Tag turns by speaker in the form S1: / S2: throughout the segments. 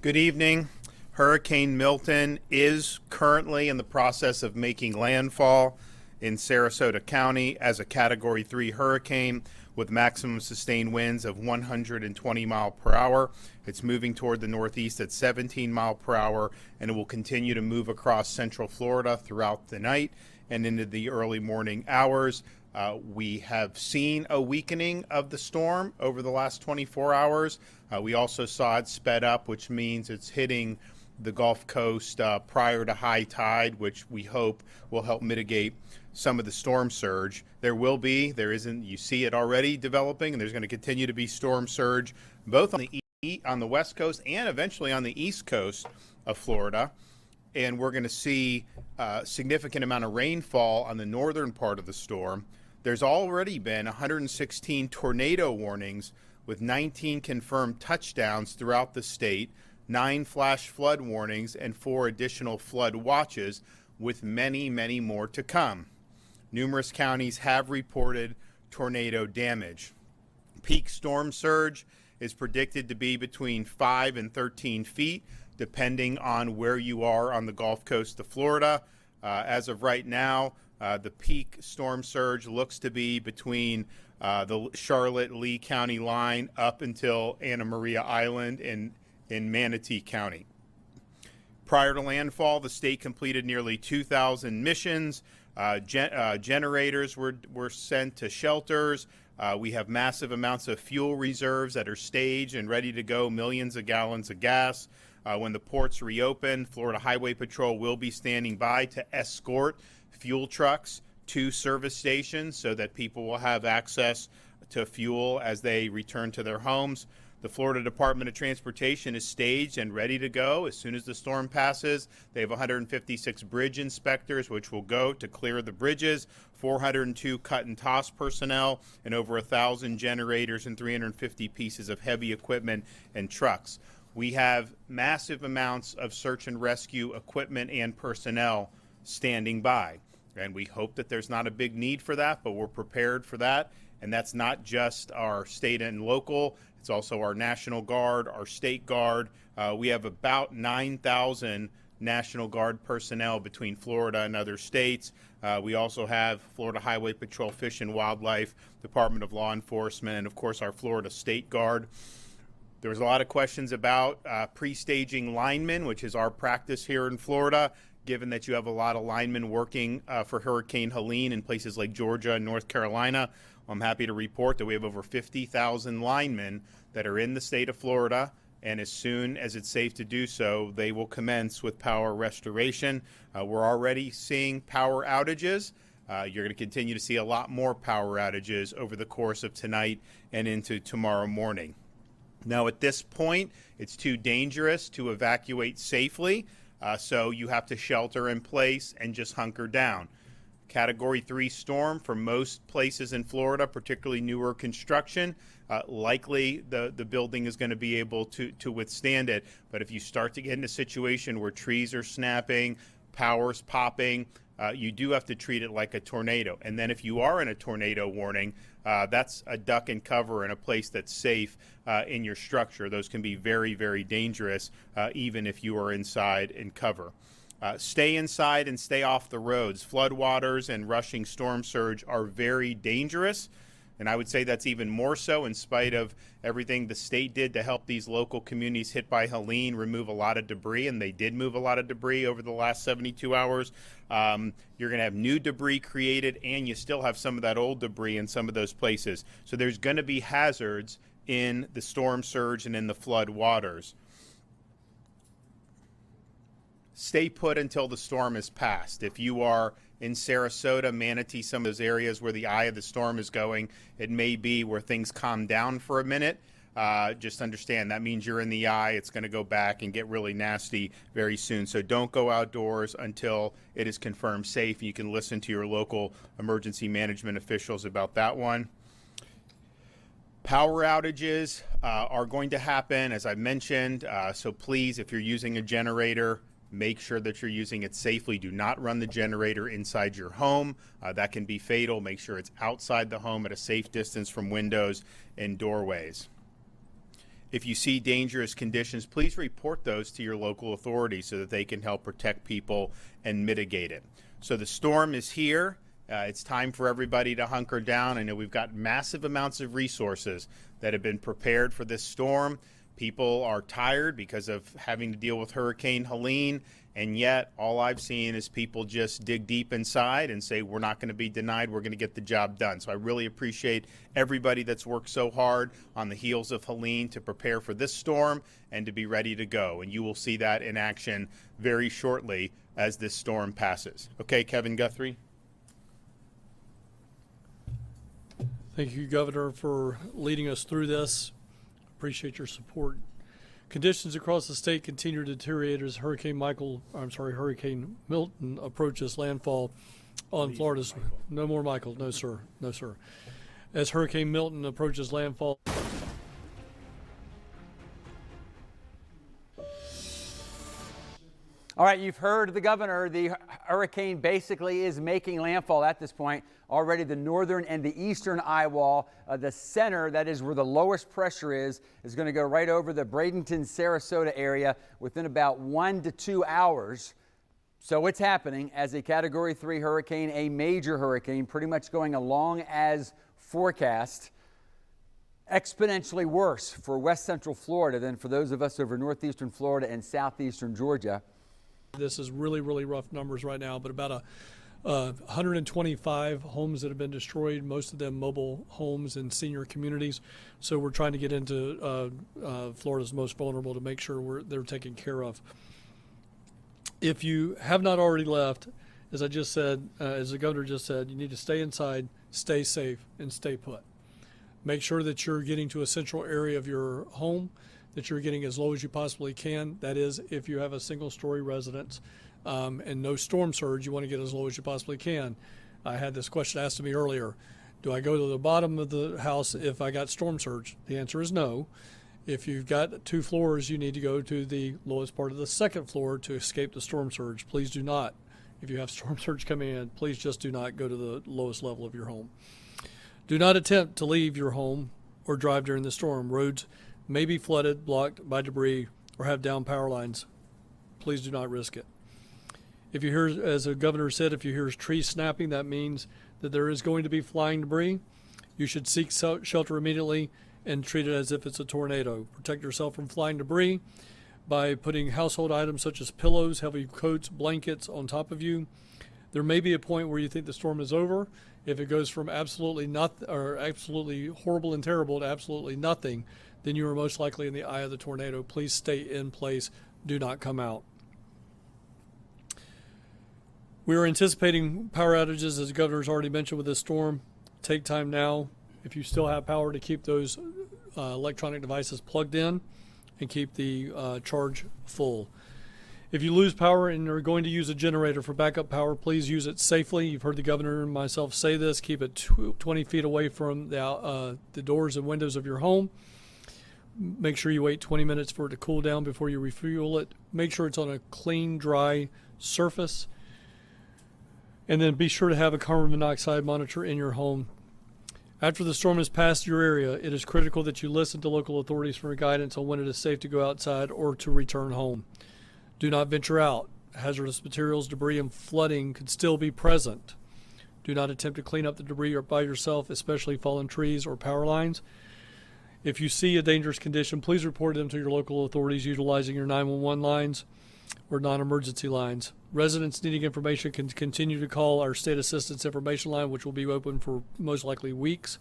S1: Good evening. Hurricane Milton is currently in the process of making landfall in Sarasota County as a Category 3 hurricane with maximum sustained winds of 120 mile per hour. It's moving toward the northeast at 17 mile per hour, and it will continue to move across central Florida throughout the night and into the early morning hours. We have seen a weakening of the storm over the last 24 hours. We also saw it sped up, which means it's hitting the Gulf Coast prior to high tide, which we hope will help mitigate some of the storm surge. You see it already developing, and there's going to continue to be storm surge both on the west coast and eventually on the east coast of Florida. And we're going to see a significant amount of rainfall on the northern part of the storm. There's already been 116 tornado warnings with 19 confirmed touchdowns throughout the state, 9 flash flood warnings, and 4 additional flood watches, with many, many more to come. Numerous counties have reported tornado damage. Peak storm surge is predicted to be between 5 and 13 feet, depending on where you are on the Gulf Coast of Florida. As of right now, the peak storm surge looks to be between the Charlotte-Lee County line up until Anna Maria Island in Manatee County. Prior to landfall, the state completed nearly 2,000 missions. Generators were sent to shelters. We have massive amounts of fuel reserves that are staged and ready to go, millions of gallons of gas. When the ports reopen, Florida Highway Patrol will be standing by to escort fuel trucks to service stations so that people will have access to fuel as they return to their homes. The Florida Department of Transportation is staged and ready to go as soon as the storm passes. They have 156 bridge inspectors, which will go to clear the bridges, 402 cut and toss personnel, and over 1,000 generators and 350 pieces of heavy equipment and trucks. We have massive amounts of search and rescue equipment and personnel standing by. And we hope that there's not a big need for that, but we're prepared for that. And that's not just our state and local, it's also our National Guard, our State Guard. We have about 9,000 National Guard personnel between Florida and other states. We also have Florida Highway Patrol, Fish and Wildlife, Department of Law Enforcement, and of course our Florida State Guard. There was a lot of questions about pre-staging linemen, which is our practice here in Florida, given that you have a lot of linemen working for Hurricane Helene in places like Georgia and North Carolina. I'm happy to report that we have over 50,000 linemen that are in the state of Florida, and as soon as it's safe to do so, they will commence with power restoration. We're already seeing power outages. You're going to continue to see a lot more power outages over the course of tonight and into tomorrow morning. Now, at this point, it's too dangerous to evacuate safely, so you have to shelter in place and just hunker down. Category 3 storm for most places in Florida, particularly newer construction. Likely the building is going to be able to withstand it. But if you start to get in a situation where trees are snapping, power's popping, you do have to treat it like a tornado. And then if you are in a tornado warning, that's a duck and cover in a place that's safe in your structure. Those can be very, very dangerous, even if you are inside in cover. Stay inside and stay off the roads. Floodwaters and rushing storm surge are very dangerous. And I would say that's even more so in spite of everything the state did to help these local communities hit by Helene remove a lot of debris, and they did move a lot of debris over the last 72 hours. You're going to have new debris created, and you still have some of that old debris in some of those places. So there's going to be hazards in the storm surge and in the flood waters. Stay put until the storm is passed. If you are in Sarasota, Manatee, some of those areas where the eye of the storm is going, it may be where things calm down for a minute. Just understand that means you're in the eye. It's going to go back and get really nasty very soon. So don't go outdoors until it is confirmed safe. You can listen to your local emergency management officials about that one. Power outages are going to happen, as I mentioned. So please, if you're using a generator, make sure that you're using it safely. Do not run the generator inside your home. That can be fatal. Make sure it's outside the home at a safe distance from windows and doorways. If you see dangerous conditions, please report those to your local authorities so that they can help protect people and mitigate it. So the storm is here. It's time for everybody to hunker down. I know we've got massive amounts of resources that have been prepared for this storm. People are tired because of having to deal with Hurricane Helene, and yet all I've seen is people just dig deep inside and say, we're not going to be denied, we're going to get the job done. So I really appreciate everybody that's worked so hard on the heels of Helene to prepare for this storm and to be ready to go. And you will see that in action very shortly as this storm passes. Okay, Kevin Guthrie.
S2: Thank you, Governor, for leading us through this. Appreciate your support. Conditions across the state continue to deteriorate as Hurricane Milton approaches landfall on Florida's. No more Michael. No, sir. No, sir. As Hurricane Milton approaches landfall.
S3: All right, you've heard the governor. The hurricane basically is making landfall at this point. Already the northern and the eastern eye wall, the center, that is where the lowest pressure is going to go right over the Bradenton, Sarasota area within about 1 to 2 hours. So it's happening as a Category 3 hurricane, a major hurricane, pretty much going along as forecast. Exponentially worse for west central Florida than for those of us over northeastern Florida and southeastern Georgia.
S2: This is really, really rough numbers right now, but about 125 homes that have been destroyed, most of them mobile homes and senior communities. So we're trying to get into Florida's most vulnerable to make sure they're taken care of. If you have not already left, as I just said, as the governor just said, you need to stay inside, stay safe, and stay put. Make sure that you're getting to a central area of your home, that you're getting as low as you possibly can. That is, if you have a single-story residence and no storm surge, you want to get as low as you possibly can. I had this question asked to me earlier. Do I go to the bottom of the house if I got storm surge? The answer is no. If you've got 2 floors, you need to go to the lowest part of the second floor to escape the storm surge. Please do not. If you have storm surge coming in, please just do not go to the lowest level of your home. Do not attempt to leave your home or drive during the storm. Roads may be flooded, blocked by debris, or have down power lines. Please do not risk it. If you hear, as the governor said, if you hear trees snapping, that means that there is going to be flying debris. You should seek shelter immediately and treat it as if it's a tornado. Protect yourself from flying debris by putting household items such as pillows, heavy coats, blankets on top of you. There may be a point where you think the storm is over. If it goes from absolutely nothing or absolutely horrible and terrible to absolutely nothing, then you are most likely in the eye of the tornado. Please stay in place. Do not come out. We are anticipating power outages, as the governor's already mentioned, with this storm. Take time now, if you still have power, to keep those electronic devices plugged in and keep the charge full. If you lose power and are going to use a generator for backup power, please use it safely. You've heard the governor and myself say this. Keep it 20 feet away from the doors and windows of your home. Make sure you wait 20 minutes for it to cool down before you refuel it. Make sure it's on a clean, dry surface. And then be sure to have a carbon monoxide monitor in your home. After the storm has passed your area, it is critical that you listen to local authorities for guidance on when it is safe to go outside or to return home. Do not venture out. Hazardous materials, debris, and flooding could still be present. Do not attempt to clean up the debris by yourself, especially fallen trees or power lines. If you see a dangerous condition, please report them to your local authorities utilizing your 911 lines or non-emergency lines. Residents needing information can continue to call our State Assistance Information Line, which will be open for most likely weeks.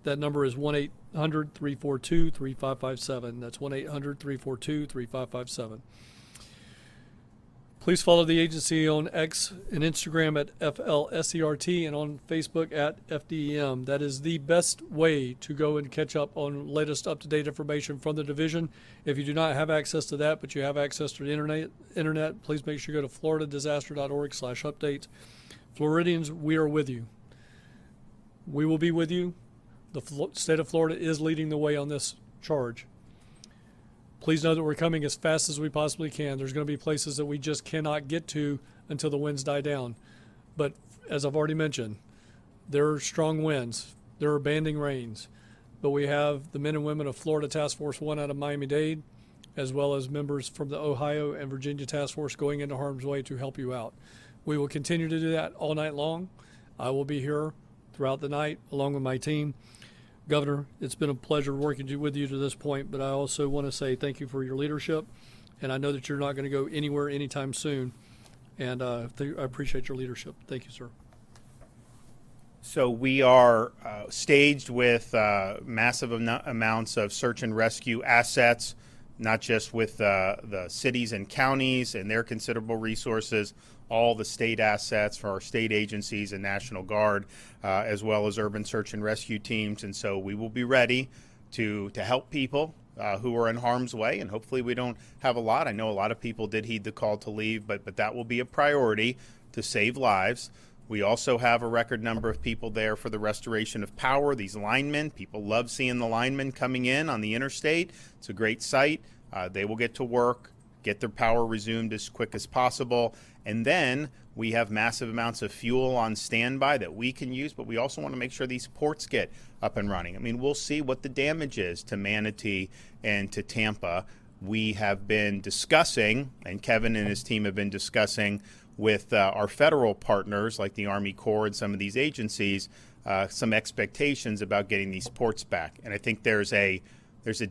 S2: That number is 1-800-342-3557. That's 1-800-342-3557. Please follow the agency on X and Instagram at FLSERT and on Facebook at FDEM. That is the best way to go and catch up on latest up-to-date information from the division. If you do not have access to that, but you have access to the internet, please make sure you go to floridadisaster.org/updates. Floridians, we are with you. We will be with you. The state of Florida is leading the way on this charge. Please know that we're coming as fast as we possibly can. There's going to be places that we just cannot get to until the winds die down. But as I've already mentioned, there are strong winds. There are banding rains. but we have the men and women of Florida Task Force 1 out of Miami-Dade, as well as members from the Ohio and Virginia Task Force going into harm's way to help you out. We will continue to do that all night long. I will be here throughout the night along with my team. Governor, it's been a pleasure working with you to this point, but I also want to say thank you for your leadership, and I know that you're not going to go anywhere anytime soon, and I appreciate your leadership. Thank you, sir.
S1: So we are staged with massive amounts of search and rescue assets, not just with the cities and counties and their considerable resources, all the state assets for our state agencies and National Guard, as well as urban search and rescue teams. And so we will be ready to help people who are in harm's way, and hopefully we don't have a lot. I know a lot of people did heed the call to leave, but that will be a priority to save lives. We also have a record number of people there for the restoration of power. These linemen, people love seeing the linemen coming in on the interstate. It's a great sight. They will get to work, get their power resumed as quick as possible. And then we have massive amounts of fuel on standby that we can use, but we also want to make sure these ports get up and running. I mean, we'll see what the damage is to Manatee and to Tampa. We have been discussing, and Kevin and his team have been discussing with our federal partners like the Army Corps and some of these agencies, some expectations about getting these ports back. And I think there's a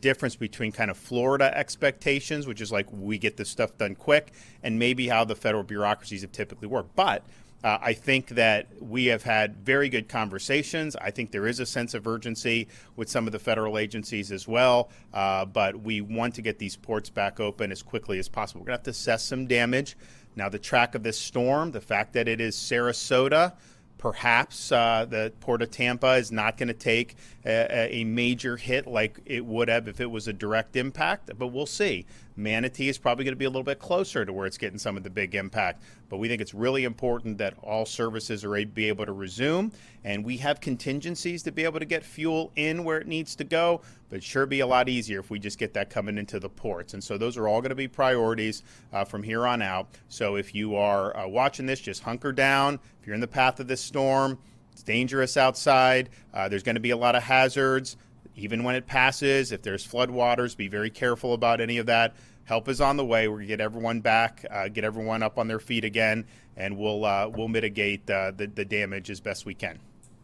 S1: difference between kind of Florida expectations, which is like we get this stuff done quick, and maybe how the federal bureaucracies have typically worked. But I think that we have had very good conversations. I think there is a sense of urgency with some of the federal agencies as well, but we want to get these ports back open as quickly as possible. We're going to have to assess some damage. Now, the track of this storm, the fact that it is Sarasota, perhaps the Port of Tampa is not going to take a major hit like it would have if it was a direct impact, but we'll see. Manatee is probably going to be a little bit closer to where it's getting some of the big impact, but we think it's really important that all services are be able to resume, and we have contingencies to be able to get fuel in where it needs to go, but it sure be a lot easier if we just get that coming into the ports. And so those are all going to be priorities from here on out. So if you are watching this, just hunker down. If you're in the path of this storm, it's dangerous outside. There's going to be a lot of hazards. Even when it passes, if there's floodwaters, be very careful about any of that. Help is on the way. We're going to get everyone back, get everyone up on their feet again, and we'll mitigate the damage as best we can.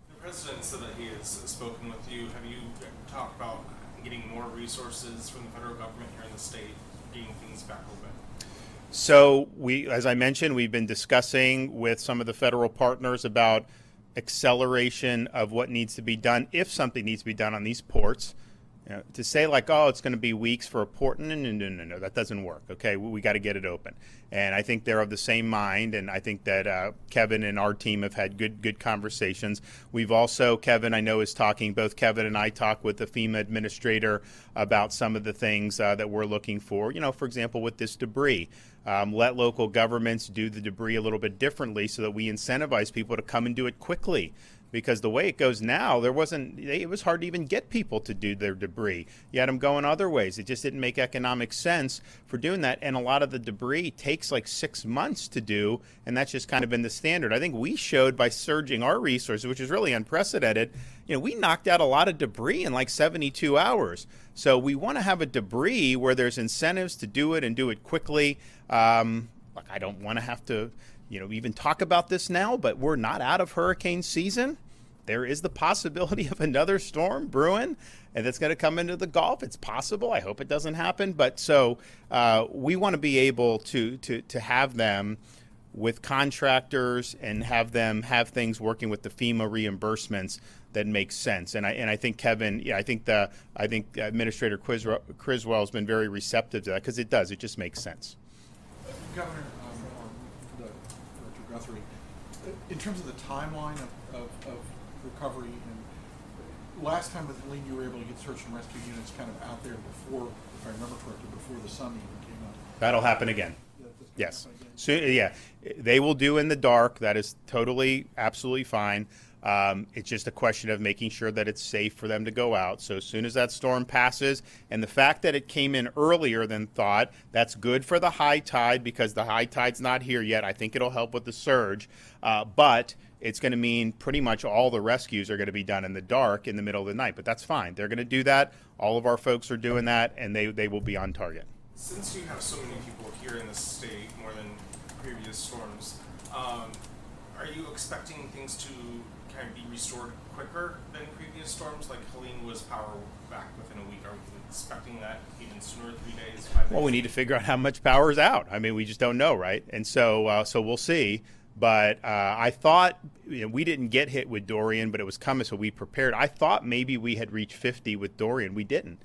S4: The president said that he has spoken with you. Have you talked about getting more resources from the federal government here in the state, getting things back open?
S1: So as I mentioned, we've been discussing with some of the federal partners about acceleration of what needs to be done if something needs to be done on these ports. To say like, oh, it's going to be weeks for a port, no, that doesn't work. Okay, we got to get it open. And I think they're of the same mind, and I think that Kevin and our team have had good conversations. We've also, Kevin, I know, is talking, both Kevin and I talk with the FEMA administrator about some of the things that we're looking for. For example, with this debris. Let local governments do the debris a little bit differently so that we incentivize people to come and do it quickly. Because the way it goes now, it was hard to even get people to do their debris. You had them going other ways. It just didn't make economic sense for doing that. And a lot of the debris takes like 6 months to do, and that's just kind of been the standard. I think we showed by surging our resources, which is really unprecedented, we knocked out a lot of debris in like 72 hours. So we want to have a debris where there's incentives to do it and do it quickly. I don't want to have to even talk about this now, but we're not out of hurricane season. There is the possibility of another storm brewing, and that's going to come into the Gulf. It's possible. I hope it doesn't happen. But so we want to be able to have them with contractors and have them have things working with the FEMA reimbursements that makes sense. And I think Kevin, I think Administrator Criswell has been very receptive to that because it does. It just makes sense.
S5: Governor, Guthrie, in terms of the timeline of recovery, and last time with Helene, you were able to get search and rescue units kind of out there before, if I remember correctly, before the sun even came up.
S1: That'll happen again. Yes.
S5: Happen again.
S1: So, yeah, they will do in the dark. That is totally, absolutely fine. It's just a question of making sure that it's safe for them to go out. So as soon as that storm passes, and the fact that it came in earlier than thought, that's good for the high tide because the high tide's not here yet. I think it'll help with the surge. But it's going to mean pretty much all the rescues are going to be done in the dark in the middle of the night. But that's fine. They're going to do that. All of our folks are doing that, and they will be on target.
S4: Since you have so many people here in the state, more than previous storms, are you expecting things to kind of be restored quicker than previous storms? Like Helene was power back within a week. Are we expecting that even sooner, 3 days, 5 days?
S1: Well, we need to figure out how much power is out. I mean, we just don't know, right? And so we'll see. But I thought, we didn't get hit with Dorian, but it was coming, so we prepared. I thought maybe we had reached 50 with Dorian. We didn't.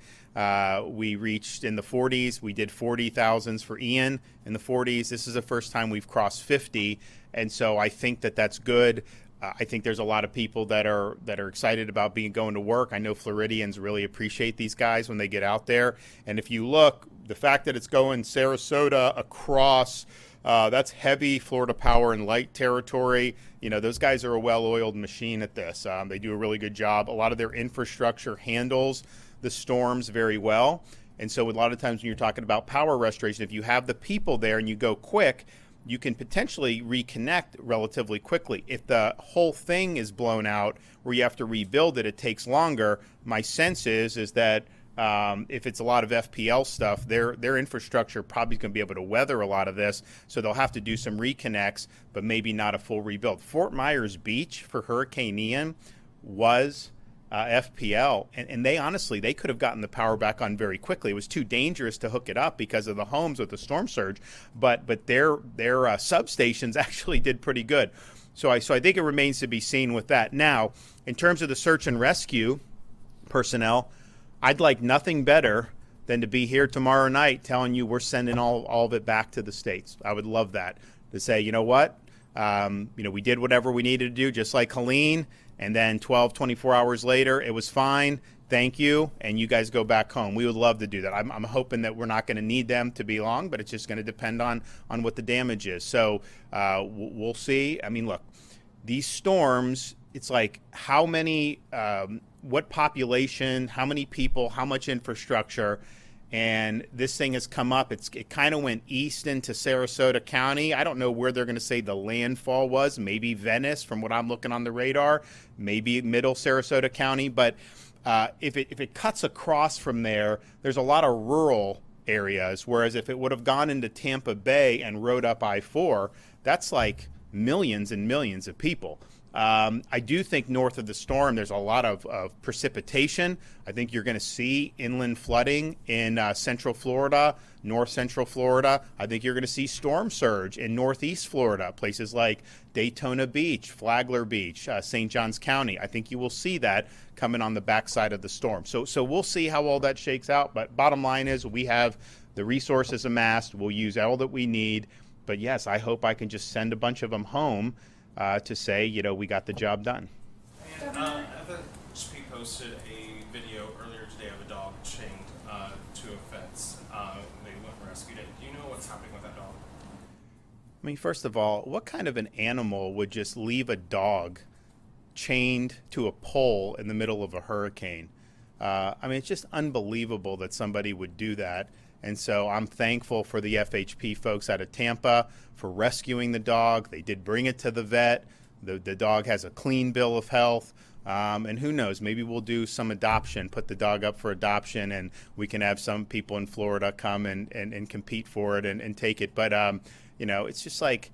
S1: We reached in the 40s. We did 40,000s for Ian in the 40s. This is the first time we've crossed 50, and so I think that that's good. I think there's a lot of people that are excited about going to work. I know Floridians really appreciate these guys when they get out there. And if you look, the fact that it's going Sarasota across, that's heavy Florida Power and Light territory. Those guys are a well-oiled machine at this. They do a really good job. A lot of their infrastructure handles the storms very well. And so a lot of times when you're talking about power restoration, if you have the people there and you go quick, you can potentially reconnect relatively quickly. If the whole thing is blown out where you have to rebuild it, it takes longer. My sense is that if it's a lot of FPL stuff, their infrastructure probably going to be able to weather a lot of this, so they'll have to do some reconnects, but maybe not a full rebuild. Fort Myers Beach for Hurricane Ian was FPL, and they honestly, they could have gotten the power back on very quickly. It was too dangerous to hook it up because of the homes with the storm surge, but their substations actually did pretty good. So I think it remains to be seen with that. Now, in terms of the search and rescue personnel, I'd like nothing better than to be here tomorrow night telling you we're sending all of it back to the states. I would love that, to say, you know what, we did whatever we needed to do, just like Helene, and then 24 hours later, it was fine. Thank you, and you guys go back home. We would love to do that. I'm hoping that we're not going to need them to be long, but it's just going to depend on what the damage is. So we'll see. I mean, look, these storms, it's like how many, what population, how many people, how much infrastructure, and this thing has come up. It kind of went east into Sarasota County. I don't know where they're going to say the landfall was. Maybe Venice, from what I'm looking on the radar. Maybe middle Sarasota County. But if it cuts across from there, there's a lot of rural areas. Whereas if it would have gone into Tampa Bay and rode up I-4, that's like millions and millions of people. I do think north of the storm, there's a lot of precipitation. I think you're going to see inland flooding in central Florida, north central Florida. I think you're going to see storm surge in northeast Florida, places like Daytona Beach, Flagler Beach, St. Johns County. I think you will see that coming on the backside of the storm. So we'll see how all that shakes out. But bottom line is we have the resources amassed. We'll use all that we need. But yes, I hope I can just send a bunch of them home to say, we got the job done.
S4: And FHP posted a video earlier today of a dog chained to a fence. They went and rescued it. Do you know what's happening with that dog?
S1: I mean, first of all, what kind of an animal would just leave a dog chained to a pole in the middle of a hurricane? I mean, it's just unbelievable that somebody would do that. And so I'm thankful for the FHP folks out of Tampa for rescuing the dog. They did bring it to the vet. The dog has a clean bill of health. And who knows, maybe we'll do some adoption, put the dog up for adoption, and we can have some people in Florida come and compete for it and take it. But, it's just like,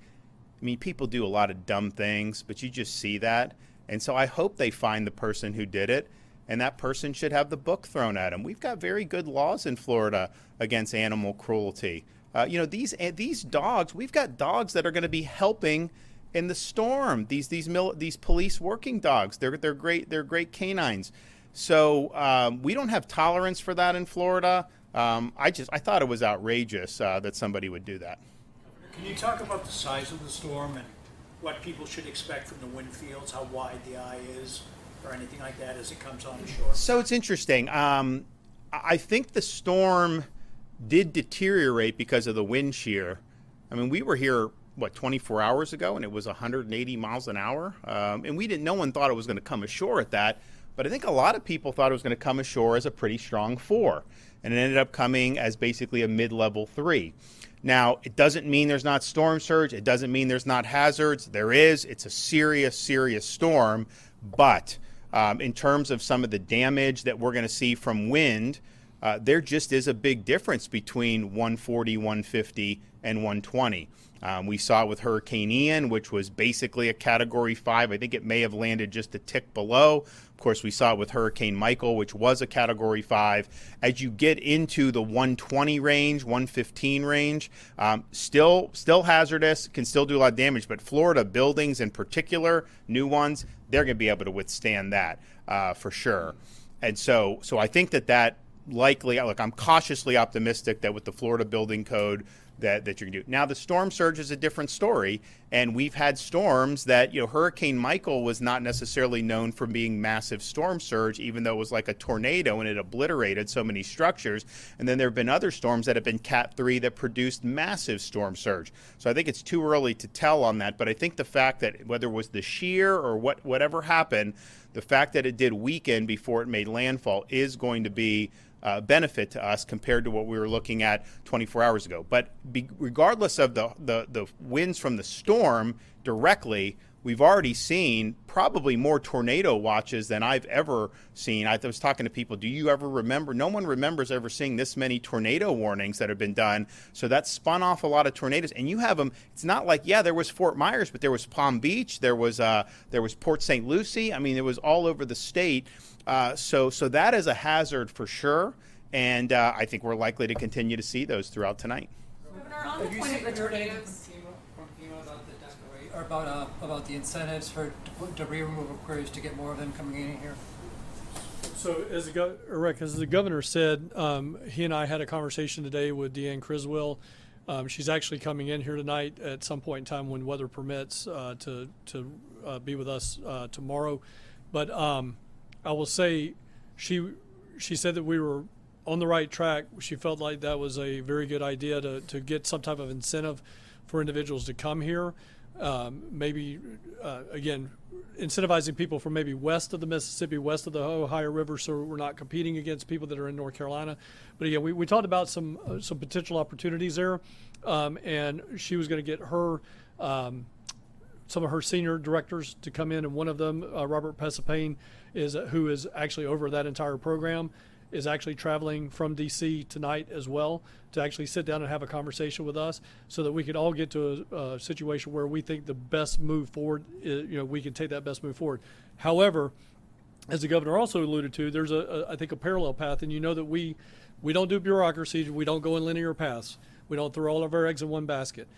S1: I mean, people do a lot of dumb things, but you just see that. And so I hope they find the person who did it. And that person should have the book thrown at them. We've got very good laws in Florida against animal cruelty. These dogs, we've got dogs that are going to be helping in the storm. These police working dogs, they're great. They're great canines. So we don't have tolerance for that in Florida. I thought it was outrageous that somebody would do that.
S6: Can you talk about the size of the storm and what people should expect from the wind fields, how wide the eye is, or anything like that as it comes on shore?
S1: So it's interesting. I think the storm did deteriorate because of the wind shear. I mean, we were here, 24 hours ago, and it was 180 miles an hour. And no one thought it was going to come ashore at that. but I think a lot of people thought it was going to come ashore as a pretty strong 4, and it ended up coming as basically a mid-level 3. Now, it doesn't mean there's not storm surge. It doesn't mean there's not hazards. There is. It's a serious, serious storm. But in terms of some of the damage that we're going to see from wind, there just is a big difference between 140, 150, and 120. We saw it with Hurricane Ian, which was basically a Category 5. I think it may have landed just a tick below. Of course, we saw it with Hurricane Michael, which was a Category 5. As you get into the 120 range, 115 range, still hazardous, can still do a lot of damage. But Florida buildings in particular, new ones, they're going to be able to withstand that for sure. And so I think that likely, look, I'm cautiously optimistic that with the Florida building code, that you're going to do. Now, the storm surge is a different story, and we've had storms that, Hurricane Michael was not necessarily known for being massive storm surge, even though it was like a tornado and it obliterated so many structures. And then there have been other storms that have been Cat 3 that produced massive storm surge. So I think it's too early to tell on that, but I think the fact that whether it was the shear or whatever happened, the fact that it did weaken before it made landfall is going to be benefit to us compared to what we were looking at 24 hours ago. But regardless of the winds from the storm directly, we've already seen probably more tornado watches than I've ever seen. I was talking to people, do you ever remember? No one remembers ever seeing this many tornado warnings that have been done. So that spun off a lot of tornadoes. And you have them, it's not like, there was Fort Myers, but there was Palm Beach, there was Port St. Lucie. I mean, it was all over the state. So that is a hazard for sure, and I think we're likely to continue to see those throughout tonight.
S7: Governor, on the point of the tornadoes,
S8: From FEMA about the declaration, or about the incentives for debris removal crews to get more of them coming in here?
S2: So as the governor said, he and I had a conversation today with Deanne Criswell. She's actually coming in here tonight at some point in time when weather permits to be with us tomorrow. But I will say she said that we were on the right track. She felt like that was a very good idea to get some type of incentive for individuals to come here. Maybe, again, incentivizing people from maybe west of the Mississippi, west of the Ohio River, so we're not competing against people that are in North Carolina. But again, we talked about some potential opportunities there, and she was going to get her some of her senior directors to come in, and one of them, Robert Pesapane, who is actually over that entire program, is actually traveling from D.C. tonight as well to actually sit down and have a conversation with us so that we could all get to a situation where we think the best move forward is, we can take that best move forward. However, as the governor also alluded to, there's I think a parallel path, and that we don't do bureaucracy, we don't go in linear paths, we don't throw all of our eggs in one basket.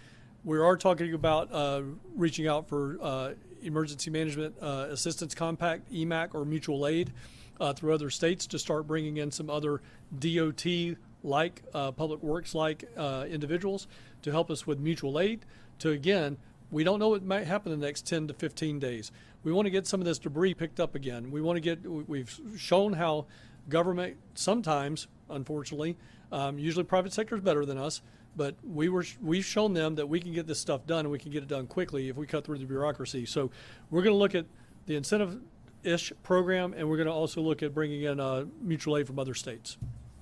S2: We are talking about reaching out for Emergency Management Assistance Compact, EMAC, or mutual aid through other states to start bringing in some other DOT-like, public works-like individuals to help us with mutual aid. We don't know what might happen in the next 10 to 15 days. We want to get some of this debris picked up again. We've shown how government sometimes, unfortunately, usually private sector is better than us, but we've shown them that we can get this stuff done, and we can get it done quickly if we cut through the bureaucracy. So we're going to look at the incentive-ish program, and we're going to also look at bringing in mutual aid from other states.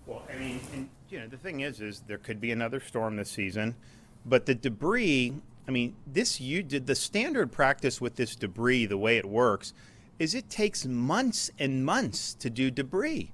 S1: Well, I mean, the thing is there could be another storm this season, but the debris, the standard practice with this debris, the way it works, is it takes months and months to do debris.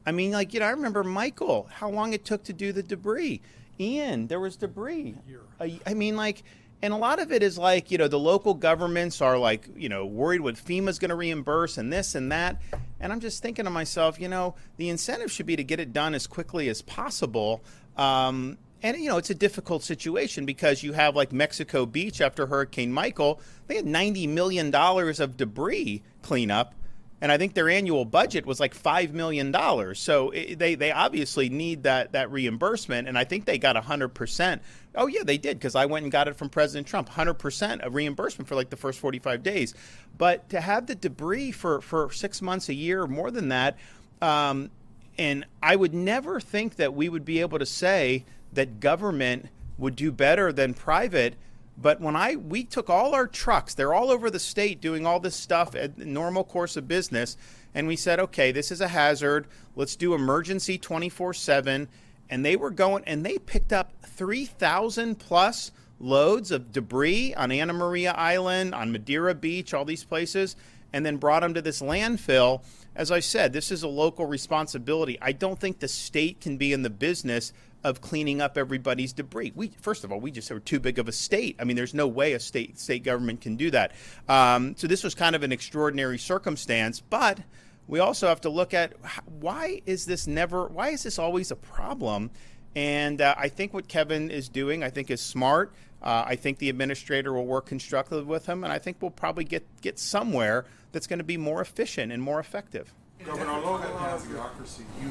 S1: I remember Michael, how long it took to do the debris. Ian, there was debris. And a lot of it is the local governments are worried what FEMA's going to reimburse and this and that. And I'm just thinking to myself, the incentive should be to get it done as quickly as possible. And it's a difficult situation because you have Mexico Beach after Hurricane Michael, they had $90 million of debris cleanup. And I think their annual budget was $5 million. So they obviously need that reimbursement. And I think they got 100%. Oh, yeah, they did, because I went and got it from President Trump, 100% of reimbursement for the first 45 days. But to have the debris for 6 months, a year, or more than that, and I would never think that we would be able to say that government would do better than private. But when we took all our trucks, they're all over the state doing all this stuff at the normal course of business, and we said, okay, this is a hazard. Let's do emergency 24/7. And they were going, and they picked up 3,000 plus loads of debris on Anna Maria Island, on Madeira Beach, all these places, and then brought them to this landfill. As I said, this is a local responsibility. I don't think the state can be in the business of cleaning up everybody's debris. First of all, we just are too big of a state. I mean, there's no way a state government can do that. So this was kind of an extraordinary circumstance, but we also have to look at why is this always a problem? And I think what Kevin is doing, I think, is smart. I think the administrator will work constructively with him, and I think we'll probably get somewhere that's going to be more efficient and more effective.
S5: Governor Logan has bureaucracy. You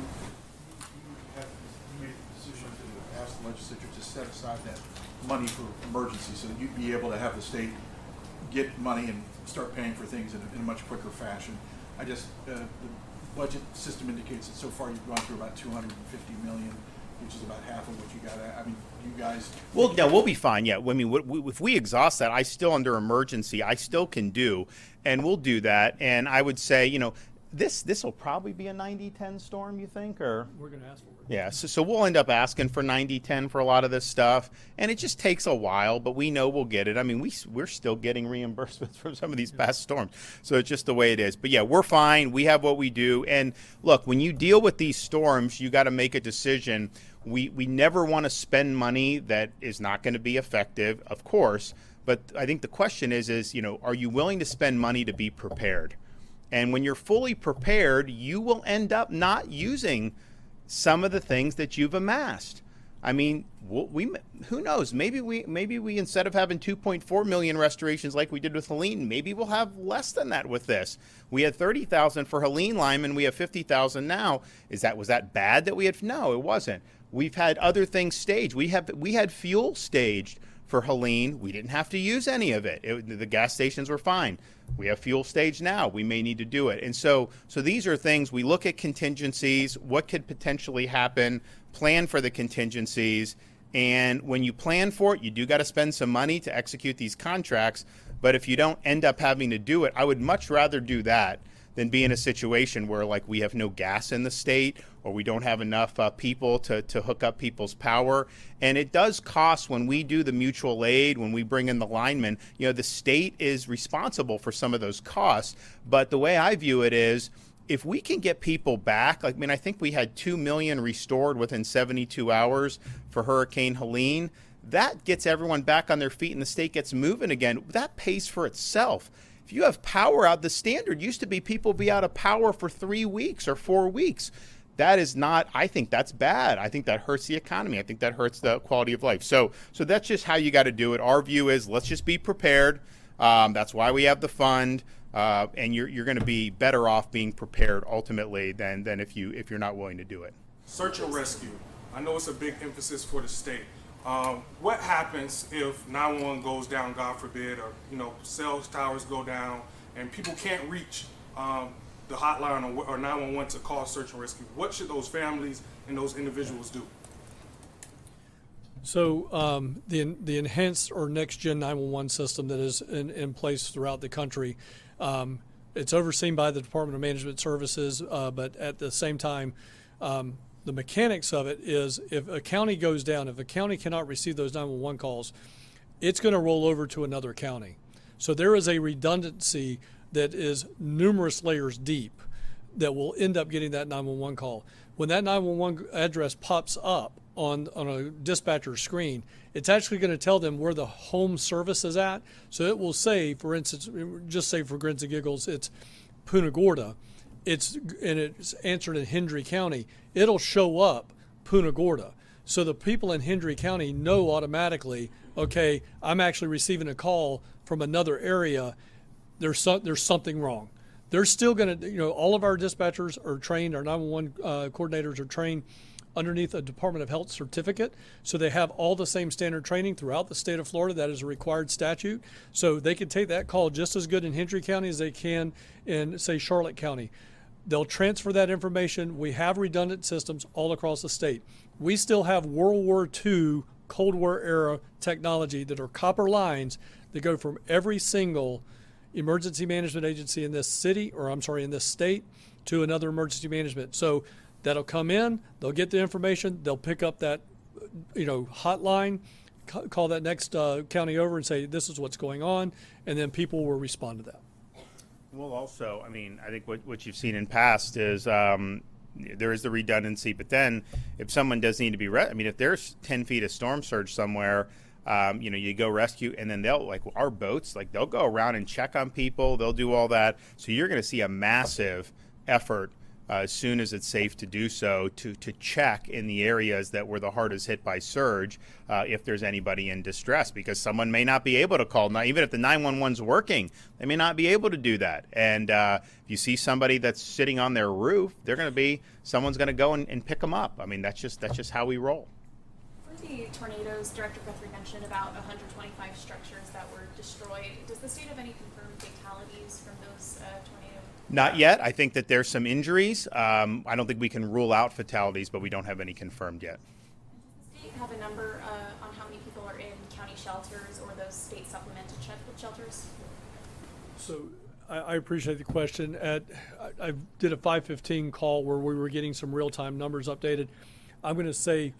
S5: made the decision to ask the legislature to set aside that money for emergency so that you'd be able to have the state get money and start paying for things in a much quicker fashion. The budget system indicates that so far you've gone through about 250 million, which is about half of what you got. I mean, you guys.
S1: Well, no, we'll be fine. Yeah, I mean, if we exhaust that, I still under emergency, I still can do, and we'll do that. And I would say, this will probably be a 90-10 storm, you think, or
S2: We're going to ask for it.
S1: yeah. So we'll end up asking for 90-10 for a lot of this stuff, and it just takes a while, but we know we'll get it. I mean, we're still getting reimbursements from some of these past storms, so it's just the way it is. But yeah, we're fine. We have what we do, and look, when you deal with these storms, you got to make a decision. We never want to spend money that is not going to be effective, of course. But I think the question is, are you willing to spend money to be prepared? And when you're fully prepared, you will end up not using some of the things that you've amassed. I mean, who knows? Maybe we instead of having 2.4 million restorations like we did with Helene, maybe we'll have less than that with this. We had 30,000 for Helene Lyman, we have 50,000 now. Was that bad that we had? No, it wasn't. We've had other things staged. We had fuel staged for Helene. We didn't have to use any of it. The gas stations were fine. We have fuel stage now. We may need to do it. And so these are things we look at contingencies, what could potentially happen, plan for the contingencies. And when you plan for it, you do got to spend some money to execute these contracts. But if you don't end up having to do it, I would much rather do that than be in a situation where like we have no gas in the state or we don't have enough people to hook up people's power. And it does cost when we do the mutual aid, when we bring in the linemen, the state is responsible for some of those costs. But the way I view it is, if we can get people back, I think we had 2 million restored within 72 hours for Hurricane Helene. That gets everyone back on their feet and the state gets moving again. That pays for itself. If you have power out, the standard used to be people be out of power for 3 weeks or 4 weeks. That is not, I think that's bad. I think that hurts the economy. I think that hurts the quality of life. So that's just how you got to do it. Our view is let's just be prepared. That's why we have the fund. And you're going to be better off being prepared ultimately than if you're not willing to do it.
S4: Search and rescue. I know it's a big emphasis for the state. What happens if 911 goes down, God forbid, or cell towers go down and people can't reach the hotline or 911 to call search and rescue? What should those families and those individuals do?
S2: So the enhanced or next gen 911 system that is in place throughout the country, it's overseen by the Department of Management Services, but at the same time, the mechanics of it is if a county goes down, if a county cannot receive those 911 calls, it's going to roll over to another county. So there is a redundancy that is numerous layers deep that will end up getting that 911 call. When that 911 address pops up on a dispatcher screen, it's actually going to tell them where the home service is at. So it will say, for instance, just say for grins and giggles, it's Punta Gorda. It's answered in Hendry County. It'll show up Punta Gorda. So the people in Hendry County know automatically, okay, I'm actually receiving a call from another area. There's something wrong. They're still going to, all of our dispatchers are trained, our 911 coordinators are trained underneath a Department of Health certificate. So they have all the same standard training throughout the state of Florida. That is a required statute. So they can take that call just as good in Hendry County as they can in, say, Charlotte County. They'll transfer that information. We have redundant systems all across the state. We still have World War II, Cold War era technology that are copper lines that go from every single emergency management agency in this city, in this state, to another emergency management. So that'll come in, they'll get the information, they'll pick up that, hotline, call that next county over and say, this is what's going on, and then people will respond to that.
S1: Well, also, I mean, I think what you've seen in past is there is the redundancy, but then if someone does need to be, if there's 10 feet of storm surge somewhere, you go rescue, and then they'll, like our boats, like they'll go around and check on people. They'll do all that. So you're going to see a massive effort as soon as it's safe to do so to check in the areas that were the hardest hit by surge if there's anybody in distress, because someone may not be able to call. Now, even if the 911's working, they may not be able to do that. And if you see somebody that's sitting on their roof, someone's going to go and pick them up. I mean, that's just how we roll.
S7: For the tornadoes, Director Guthrie mentioned about 125 structures that were destroyed. Does the state have any confirmed fatalities from those tornadoes?
S1: Not yet. I think that there's some injuries. I don't think we can rule out fatalities, but we don't have any confirmed yet.
S7: Does the state have a number on how many people are in county shelters or those state supplemented shelters?
S2: So I appreciate the question. I did a 5:15 call where we were getting some real-time numbers updated. I'm going to say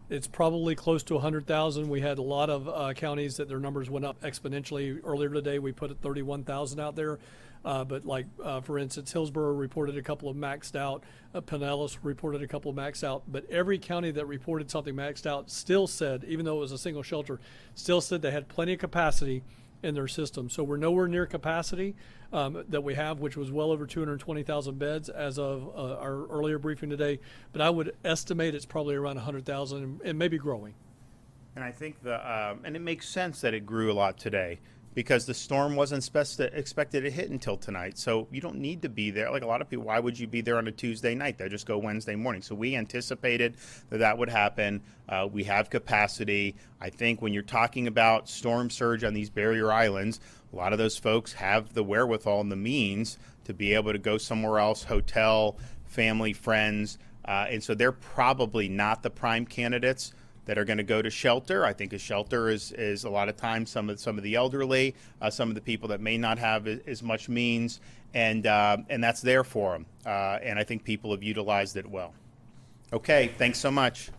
S2: it's probably close to 100,000. We had a lot of counties that their numbers went up exponentially. Earlier today, we put 31,000 out there. But for instance, Hillsborough reported a couple of maxed out. Pinellas reported a couple of maxed out. But every county that reported something maxed out still said, even though it was a single shelter, still said they had plenty of capacity in their system. So we're nowhere near capacity that we have, which was well over 220,000 beds as of our earlier briefing today. But I would estimate it's probably around 100,000 and maybe growing.
S1: And I think and it makes sense that it grew a lot today, because the storm wasn't expected to hit until tonight. So you don't need to be there. Like a lot of people, why would you be there on a Tuesday night? They'll just go Wednesday morning. So we anticipated that would happen. We have capacity. I think when you're talking about storm surge on these barrier islands, a lot of those folks have the wherewithal and the means to be able to go somewhere else, hotel, family, friends. And so they're probably not the prime candidates that are going to go to shelter. I think a shelter is a lot of times some of the elderly, some of the people that may not have as much means, and that's there for them. And I think people have utilized it well. Okay, thanks so much.